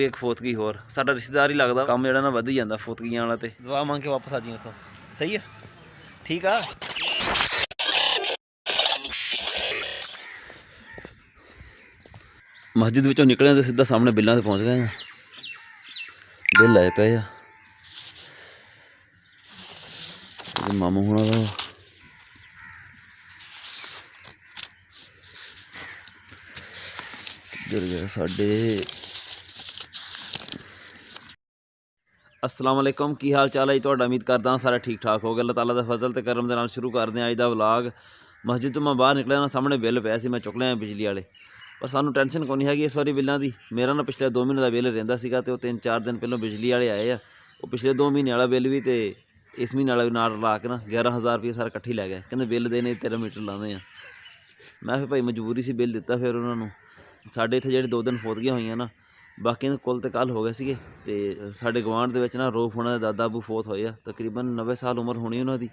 गई एक फोतगी होर साडा रिश्तेदार ही लगदा काम जिहड़ा ना वध ही जांदा फोतगियां वाला ते दुआ मंग के वापस आ जी उत्थों सही है ठीक आ। मस्जिद विचों निकले तो सीधा सामने बिल्लां ते पहुँच गए हैं। बिल आए पे आ मामू होना का किधर गया साडे। अस्सलाम वालेकुम की हाल चाल है जी तुहाडा उम्मीद करदा सारा ठीक ठाक हो गया। अल्लाह ताला दा फजल ते करम दे नाल शुरू करदे अज दा व्लॉग। मस्जिद तो मैं बाहर निकलिया ना सामने बिल पिया सी मैं चुक लिया बिजली वाले पर सानू टेंशन कोई नहीं हैगी इस बारी बिलों की। मेरा ना पिछले 2 महीने का बिल रहिंदा सीगा ते 3-4 दिन पहलों बिजली वाले आए आ वो पिछले 2 महीने वाला बिल भी तो इस महीने वाला भी नाल ला के ना 11,000 रुपये सारा इकट्ठी लै गए कहते बिल देने तेरा मीटर लाने हैं। मैं फिर भाई मजबूरी से बिल दिता फिर उन्होंने साढ़े इत्थे जेह्ड़े 2 दिन फोतगियां होईयां ना बाकी कुल तो कल हो गए सीगे ते साडे गवांढ दे विच ना रोफ उन्हां दे दादा अबू फोत होए आ तकरीबन 90 साल उम्र होनी उन्हां दी।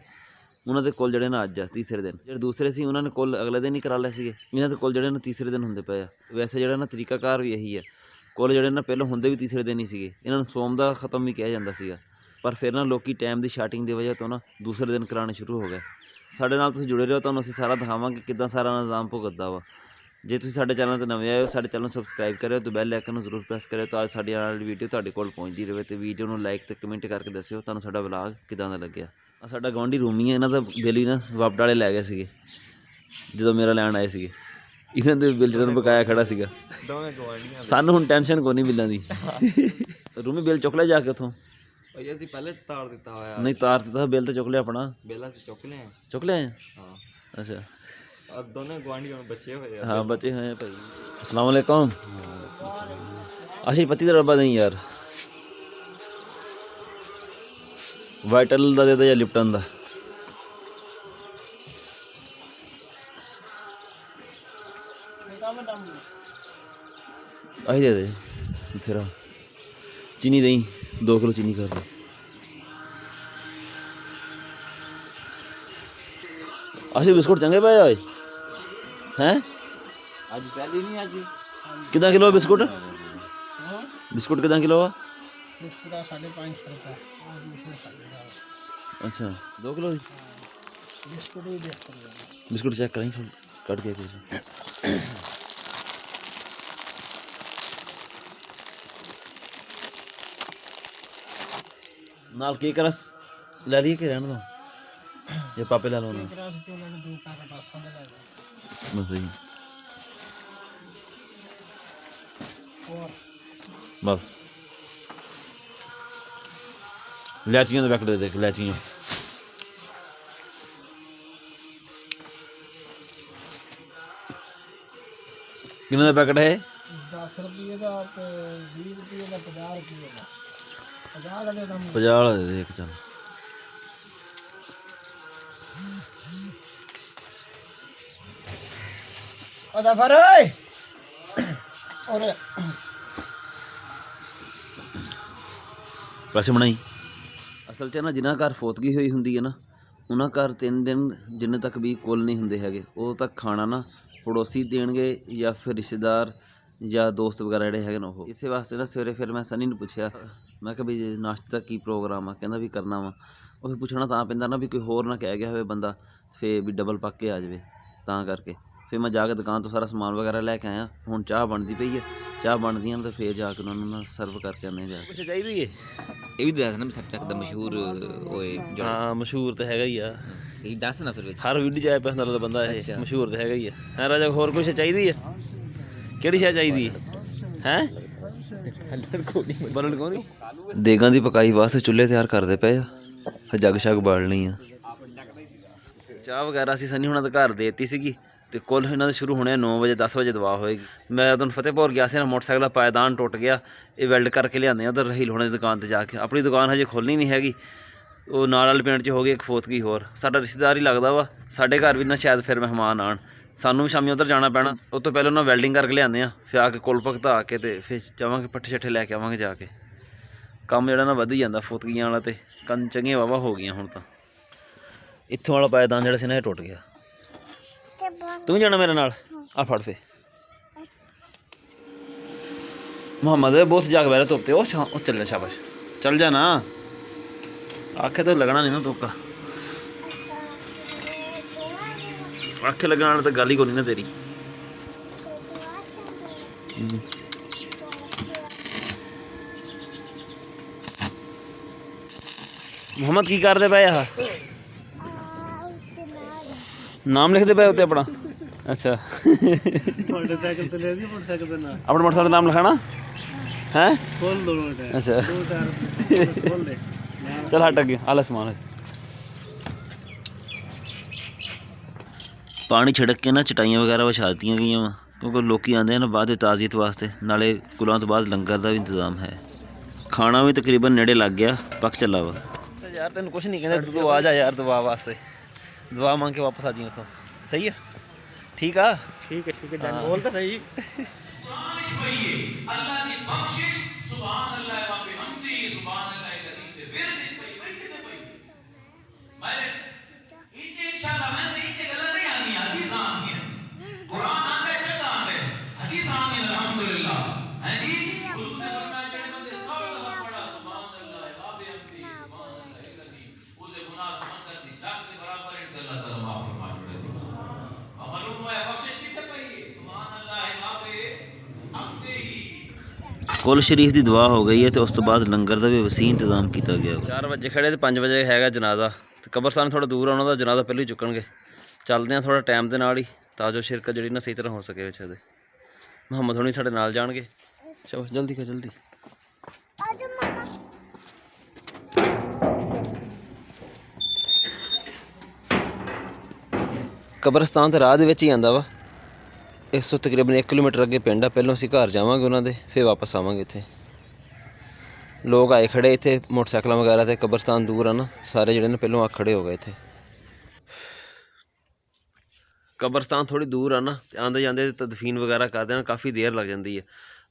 उन्हां दे कुल जेह्ड़े ना अज तीसरे दिन जेह्ड़े दूसरे सी उन्होंने कुल अगले दिन ही करा ले सीगे इन्हां दे कुल जेह्ड़े ना तीसरे दिन हुंदे पे आ। वैसे जेह्ड़ा ना तरीकाकार भी यही है कुल जेह्ड़े ना पहलों हुंदे भी तीसरे दिन ही सीगे इन्हां नूं सोम दा खत्म भी कहा जांदा सीगा पर फिर ना लोकी टाइम की शार्टिंग की वजह तो ना दूसरे दिन कराने शुरू हो गए। साडे नाल तुसीं जुड़े रहो तुहानूं असीं सारा दिखावांगे किद्दां सारा निज़ाम भुगतदा वा। जे तुसीं साडे चैनल ते नवें आए हो साडे चैनल सबसक्राइब करियो तो बैल आइकन जरूर प्रेस करियो तां साडी आने वाली वीडियो तुहाडे कोल पहुंचदी रहे ते वीडियो नूं लाइक ते कमेंट करके दस्सियो तुहानूं साडा व्लॉग किद्दां दा लग्गिया। साडा गवांढी रूमी है इन्हां दा बिल ही ना वपड वाले लै गए सीगे जदों मेरा लैण आए सीगे इन्हां दे बिल जिहड़ा बकाया खड़ा सीगा सानूं हुण टेंशन कोई नहीं बिल्लां दी। रूमी बिल चुक लिया जाके उत्थों पहले तार दिता होया नहीं तार दिता बिल तो चुक लिया अपना बिल चुक लिया हाँ अच्छा अब दोनों गुआंढी बचे हुए हाँ बचे हैं भाई। अस्सलाम वालेकुम आशी पत्ती का डब्बा नहीं यार वाइटल का दे दे या लिप्टन का आही दे दे तेरा चीनी दही 2 किलो चीनी कर दे। आशी बिस्कुट चंगे पाए होए हैं आज पहले नहीं आज कितना किलो बिस्कुट बिस्कुट कितना किलो है 550 रुपये। अच्छा 2 किलो बिस्कुट चेक करें कट के कुछ नाल केक रस ले लिए कि रहने दो ये पापे ले लो ना बस वही बस इलायचियों का पैकेट दे दे इलायचियों कितने का पैकेट है 10 रुपये का 20 रुपये का 50 रुपये का 50 का दे दम 50 वाला दे दे एक चल अदफर और पैसे बनाई असल च ना जिन्ना घर फोतगी हुई हुंदी है ना उन्हां घर 3 दिन जिन्ने तक भी कुल नहीं हुंदे हैगे उदों तक खाना ना पड़ोसी देणगे या फिर रिश्तेदार या दोस्त वगैरह जिहड़े हैगे ना ओह इस वास्ते ना सवेरे फिर मैं सनी नूं पुछया मैं कि भी नाश्ते का की प्रोग्राम आ कहंदा भी करना वा ਉਹ ਫਿਰ ਪੁੱਛਣਾ ਤਾਂ ਪੈਂਦਾ ਨਾ ਵੀ ਕੋਈ ਹੋਰ ਨਾ ਕਹਿ ਗਿਆ ਹੋਵੇ ਬੰਦਾ ਫੇਰ ਵੀ ਡਬਲ ਪੱਕ ਕੇ ਆ ਜਾਵੇ ਤਾਂ ਕਰਕੇ ਫਿਰ ਮੈਂ ਜਾ ਕੇ ਦੁਕਾਨ ਤੋਂ ਸਾਰਾ ਸਮਾਨ ਵਗੈਰਾ ਲੈ ਕੇ ਆਇਆ ਹੁਣ ਚਾਹ ਬਣਦੀ ਪਈ ਹੈ ਚਾਹ ਬਣਦੀਆਂ ਤੇ ਫੇਰ ਜਾ ਕੇ ਉਹਨਾਂ ਨੂੰ ਸਰਵ ਕਰਕੇ ਆਉਂਦੇ ਜਾ ਕੁਛ ਚਾਹੀਦੀ ਹੈ ਇਹ ਵੀ ਦੱਸ ਨਾ ਵੀ ਸੱਚ ਦਾ ਮਸ਼ਹੂਰ ਹੋਏ ਹਾਂ ਮਸ਼ਹੂਰ ਤਾਂ ਹੈਗਾ ਹੀ ਆ ਇਹ ਦੱਸ ਨਾ ਫਿਰ ਵਿੱਚ ਹਰ ਵੀਡੀਓ 'ਚ ਆਇਆ ਪੈਂਦਾ ਤਾਂ ਬੰਦਾ ਇਹ ਮਸ਼ਹੂਰ ਤਾਂ ਹੈਗਾ ਹੀ ਆ ਹੈ ਰਾਜਾ ਹੋਰ ਕੁਛ ਚਾਹੀਦੀ ਹੈ ਕਿਹੜੀ ਸ਼ੈ ਚਾਹੀਦੀ ਹੈ ਬਲਣ ਕੋਣੀ ਦੇਗਾਂ ਦੀ ਪਕਾਈ ਵਾਸਤੇ ਚੁੱਲ੍ਹੇ ਤਿਆਰ ਕਰਦੇ ਪਏ ਆ ਜੱਗ ਸ਼ੱਗ ਬਾਲਣੀ ਆ ਚਾਹ ਵਗੈਰਾ ਅਸੀਂ ਸਨੀ ਹੁਣਾਂ ਦੇ ਘਰ ਦੇ ਦਿੱਤੀ ਸੀਗੀ ਤੇ ਕੁੱਲ ਇਹਨਾਂ ਦੇ ਸ਼ੁਰੂ ਹੋਣੇ 9 ਵਜੇ 10 ਵਜੇ ਦਵਾ ਹੋਏਗੀ। ਮੈਂ ਉਦੋਂ ਫਤਿਹਪੁਰ ਗਿਆ ਸੀ ਨਾ ਮੋਟਰਸਾਈਕਲ ਦਾ ਪਾਇਦਾਨ ਟੁੱਟ ਗਿਆ ਇਹ ਵੈਲਡ ਕਰਕੇ ਲਿਆਂਦੇ ਆ ਉਧਰ ਰਹੀਲ ਹੋਣੇ ਦੀ ਦੁਕਾਨ ਤੇ ਜਾ ਕੇ ਆਪਣੀ ਦੁਕਾਨ ਹਜੇ ਖੋਲ੍ਹਣੀ ਨਹੀਂ ਹੈਗੀ ਉਹ ਨਾਲ ਵਾਲੇ ਪਿੰਡ 'ਚ ਹੋ ਗਈ ਇੱਕ ਫੋਤਗੀ ਹੋਰ ਸਾਡਾ ਰਿਸ਼ਤੇਦਾਰ ਹੀ ਲੱਗਦਾ ਵਾ ਸਾਡੇ ਘਰ ਵੀ ਨਾ ਸ਼ਾਇਦ ਫਿਰ ਮਹਿਮਾਨ ਆਉਣ ਸਾਨੂੰ ਵੀ ਸ਼ਾਮੀ ਉੱਧਰ ਜਾਣਾ ਪੈਣਾ ਉਹ ਤੋਂ ਪਹਿਲਾਂ ਉਹਨਾਂ ਵੈਲਡਿੰਗ ਕਰਕੇ ਲਿਆਂਦੇ ਆ ਫਿਰ ਆ ਕੇ ਕੁੱਲ ਭਗਤਾ ਕੇ ਤੇ ਫਿਰ ਜਾਵਾਂਗੇ ਪੱਠੇ ਛੱਠੇ ਲੈ ਕੇ ਆਵਾਂਗੇ ਜਾ ਕੇ ਕੰਮ ਜਿਹੜਾ ਨਾ ਵਧ ਹੀ ਜਾਂਦਾ ਫੋਤਗੀਆਂ ਵਾਲਾ ਤੇ ਕੰਨ ਚੰਗੀਆਂ ਵਾਹਵਾ ਹੋ ਗਈਆਂ ਹੁਣ ਤਾਂ ਇੱਥੋਂ ਵਾਲਾ ਪਾਇਦਾਨ ਜਿਹੜਾ ਸੀ ਨਾ ਇਹ ਟੁੱਟ ਗਿਆ ਤੂੰ ਜਾਣਾ ਮੇਰੇ ਨਾਲ ਆ ਫੜ ਫੇ मोहम्मद बहुत जाग बैठा धुप ते ओ चल जा शाबाश चल जा ना आखे तो लगना नहीं ना तुक्का आखे लगने वाला तो गल ही कोनी ना तेरी मोहम्मद की करते पे आ नाम लिखते पे उत्ते अपना अच्छा अपने मोटरसाइकिल नाम लिखाना है अच्छा चल हट अगे आला समान पानी छिड़क के ना चटाइयां वगैरह विछा दी गई वा क्योंकि लोग आते हैं ना बाद ताज़ियत वास्ते नाले कुलों तो बाद लंगर का भी इंतजाम है खाना भी तकरीबन नेड़े लग गया पक चला वा यार तेन कुछ नहीं कहते तू आ जा यार दुआ वास्ते दुआ मांग के वापस आ जी उतो सही है ठीक है बोल तो सही कुल शरीफ की दुआ हो गई है तो उस तो बाद लंगर का भी वसी इंतजाम किया गया 4 बजे खड़े तो 5 बजे है जनाजा तो कब्रस्तान थोड़ा दूर उन्होंने जनाजा पहले ही चुकणगे चलते हैं थोड़ा टाइम के नाल ही ताजो शिरकत जी ना सही तरह हो सके विच मोहम्मद होनी साडे नाल जाणगे चलो जल्दी कर जल्दी कब्रस्तान तो राह दे विच ही आंदा वा इस तो तकरीबन 1 किलोमीटर अगे पिंड आ पहलों असीं घर जावांगे उन्होंने फिर वापस आवांगे इत्थे लोग आए खड़े इत्थे मोटरसाइकिल वगैरह ते कब्रस्तान दूर है ना सारे जिहड़े ने पहलों आ खड़े हो गए इत्थे कब्रस्तान थोड़ी दूर है ना आंदे जांदे तदफीन वगैरह करते हैं काफ़ी देर लग जाती है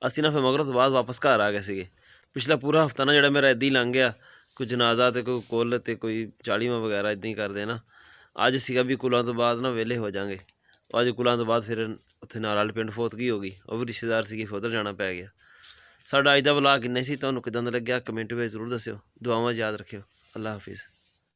असीं ना फिर मगरों तो बाद वापस घर आ गए सीगे पिछला पूरा हफ्ता ना जिहड़ा मेरा इदां ही लंघ गया कोई जनाजा ते कोई कुल ते कोई चाड़ीवां वगैरह इदां ही करदे ना अज सीगा भी कुलों तो बाद ना वेले हो जाएंगे अज कुलों तो बाद फिर उत्थे नाल वाले पिंड फोतगी हो गई वह भी रिश्तेदार सी फिर उधर जाना पै गया साडा अज दा व्लॉग इन्ना ही सी तुहानूं किदां दा लग्गिया कमेंट में जरूर दस्सिओ दुआवां याद रखियो अल्लाह हाफिज़।